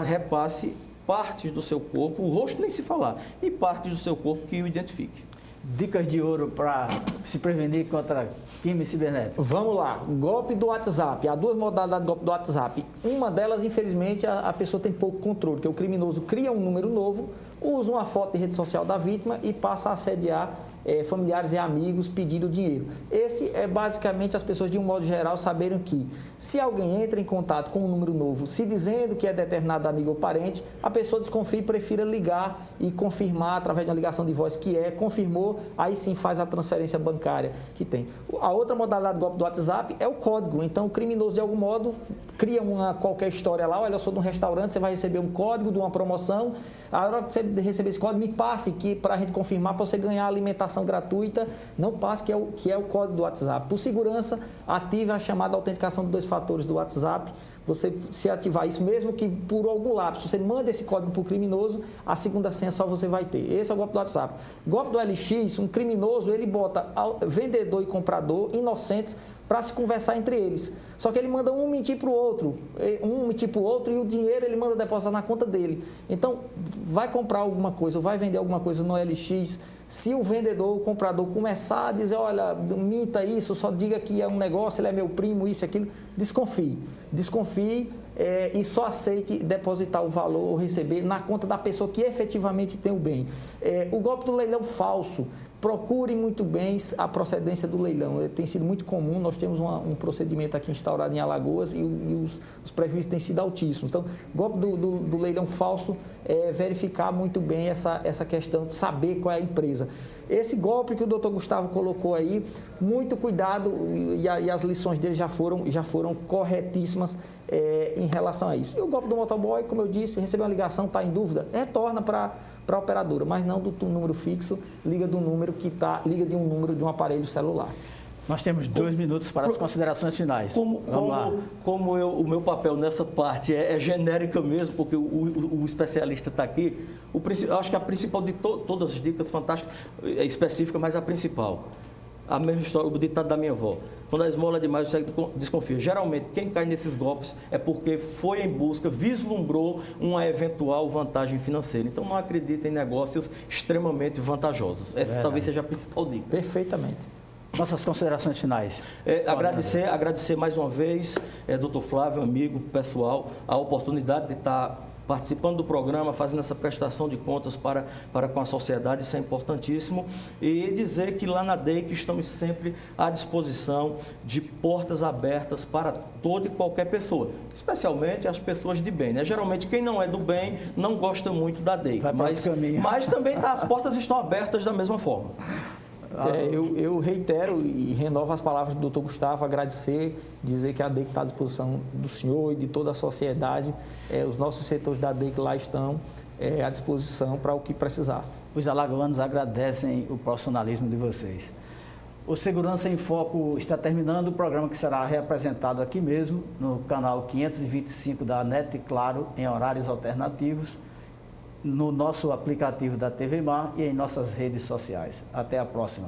Speaker 2: repasse partes do seu corpo, o rosto nem se falar, e partes do seu corpo que o identifique.
Speaker 1: Dicas de ouro para se prevenir contra crime cibernético.
Speaker 3: Vamos lá, golpe do WhatsApp. Há duas modalidades de golpe do WhatsApp. Uma delas, infelizmente, a pessoa tem pouco controle, que o criminoso cria um número novo, usa uma foto de rede social da vítima e passa a assediar familiares e amigos pedindo dinheiro. Esse é basicamente as pessoas, de um modo geral, saberem que se alguém entra em contato com um número novo, se dizendo que é determinado amigo ou parente, a pessoa desconfia e prefira ligar e confirmar através de uma ligação de voz que confirmou, aí sim faz a transferência bancária que tem. A outra modalidade do golpe do WhatsApp é o código. Então, o criminoso, de algum modo, cria qualquer história lá, olha, eu sou de um restaurante, você vai receber um código de uma promoção, a hora que você receber esse código, me passe para a gente confirmar, para você ganhar alimentação gratuita, não passe, que é o código do WhatsApp. Por segurança, ative a chamada autenticação de 2 fatores do WhatsApp. Você, se ativar isso, mesmo que por algum lapso, você manda esse código para o criminoso, a segunda senha só você vai ter. Esse é o golpe do WhatsApp. Golpe do LX, um criminoso, ele bota vendedor e comprador inocentes para se conversar entre eles. Só que ele manda um mentir para o outro, e o dinheiro ele manda depositar na conta dele. Então, vai comprar alguma coisa, ou vai vender alguma coisa no LX, se o vendedor, o comprador começar a dizer, olha, minta isso, só diga que é um negócio, ele é meu primo, isso e aquilo, desconfie. E só aceite depositar o valor ou receber na conta da pessoa que efetivamente tem o bem. O golpe do leilão falso, procure muito bem a procedência do leilão. Tem sido muito comum, nós temos um procedimento aqui instaurado em Alagoas e os prejuízos têm sido altíssimos. Então, golpe do leilão falso é verificar muito bem essa questão de saber qual é a empresa. Esse golpe que o doutor Gustavo colocou aí, muito cuidado, e as lições dele já foram corretíssimas em relação a isso. E o golpe do motoboy, como eu disse, recebeu uma ligação, está em dúvida, retorna para a operadora, mas não do número fixo, liga de um número de um aparelho celular.
Speaker 1: Nós temos 2 minutos para as considerações finais.
Speaker 2: O meu papel nessa parte é genérica mesmo, porque o especialista está aqui. Eu acho que a principal de todas as dicas fantásticas, é específica, mas a principal. A mesma história, o ditado da minha avó. Quando a esmola é demais, você desconfia. Geralmente, quem cai nesses golpes é porque foi em busca, vislumbrou uma eventual vantagem financeira. Então, não acredita em negócios extremamente vantajosos. Essa talvez seja a principal dica.
Speaker 3: Perfeitamente.
Speaker 1: Nossas considerações finais.
Speaker 2: Agradecer mais uma vez, doutor Flávio, amigo, pessoal, a oportunidade de estar participando do programa, fazendo essa prestação de contas para com a sociedade, isso é importantíssimo. E dizer que lá na DEIC estamos sempre à disposição, de portas abertas para toda e qualquer pessoa, especialmente as pessoas de bem, né? Geralmente quem não é do bem não gosta muito da DEIC, mas também as portas estão abertas da mesma forma.
Speaker 3: Eu reitero e renovo as palavras do Dr. Gustavo, agradecer, dizer que a DEIC está à disposição do senhor e de toda a sociedade. Os nossos setores da DEIC lá estão à disposição para o que precisar.
Speaker 1: Os alagoanos agradecem o profissionalismo de vocês. O Segurança em Foco está terminando, o programa que será reapresentado aqui mesmo, no canal 525 da NET Claro, em horários alternativos, no nosso aplicativo da TV Mar e em nossas redes sociais. Até a próxima.